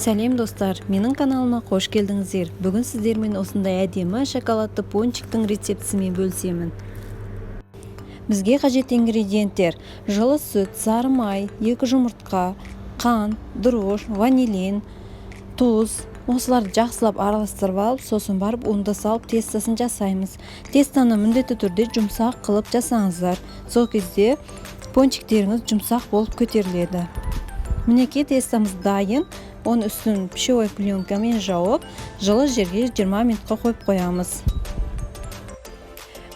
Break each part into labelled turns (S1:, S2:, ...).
S1: Сәлем достар, менің каналыма қош келдіңіздер. Бүгін сіздермен осындай әдемі шоколадты пончиктің рецептісімен бөлісемін. Бізге қажет ингредиенттер: жылы сүт, сары май, 2 жұмыртқа, қант, дрожж, ванилин, тұз. Осыларды жақсылап араластырып алып, сосын барып ұнды салып тестасын жасаймыз. Тестаны міндетті түрде жұмсақ қылып жасаңыздар. Сол кезде пончиктеріңіз жұмсақ болып көтеріледі. Мінекей тестамыз дайын. Оның үстін пищевой пленкамен жауып, жылы жерге 20 минутқа қойып қоямыз.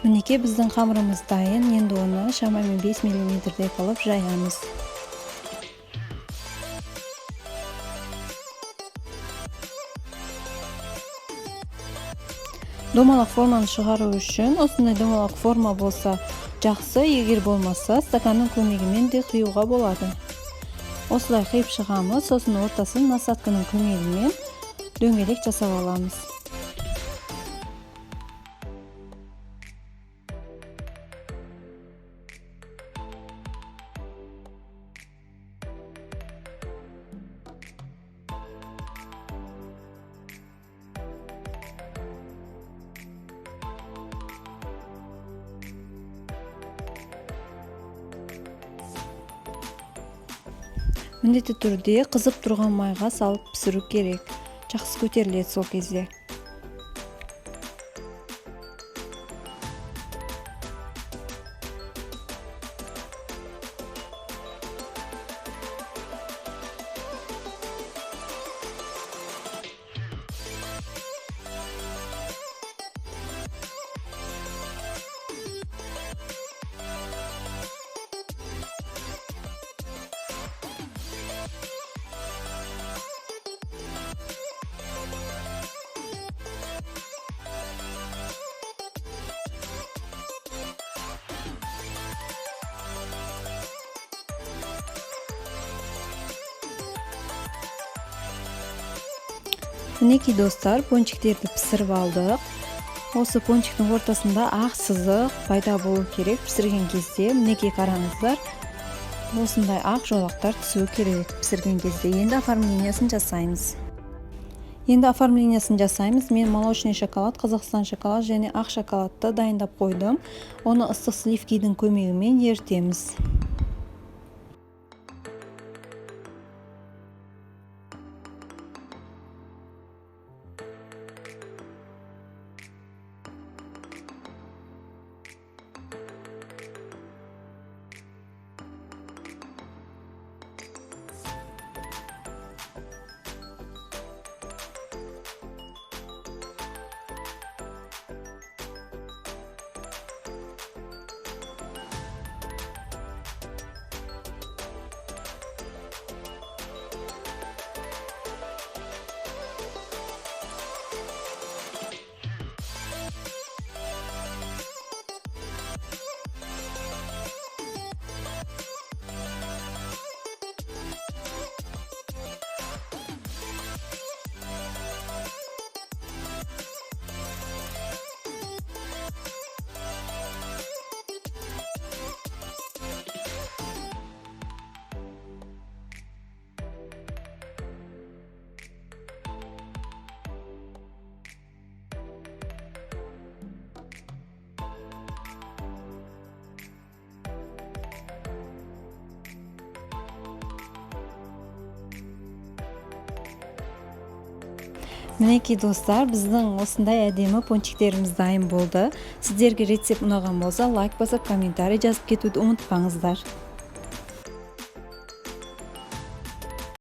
S1: Мінекей біздің қамырымыз дайын. Енді оны шамамен 5 мм қылып жаямыз. Домалақ форманы шығару үшін осындай домалақ форма болса жақсы, егер болмаса стаканның көмегімен де құюға болады. Осылай қиып шығамыз, сосын ортасын насатканың көмегімен дөңгелек жасап аламыз. Міндетті түрде қызып тұрған майға салып пісіру керек. Жақсы көтеріледі сол кезде. Мінекей достар, пончиктерді пісіріп алдық. Осы пончиктің ортасында ақ сызық пайда болу керек пісірген кезде. Мінекей қараңыздар, осындай ақ жолақтар түсуі керек пісірген кезде. Енді оформлениясын жасаймыз. Мен молочный шоколад, Қазақстан шоколад және ақ шоколадты дайындап қойдым. Оны ыстық сливкидің көмегімен ерітеміз. Мінекей достар, біздің осындай әдемі пончиктеріміз дайын болды. Сіздерге рецепт ұнаған болса, лайк басып, комментарий жазып кетуді ұмытпаңыздар.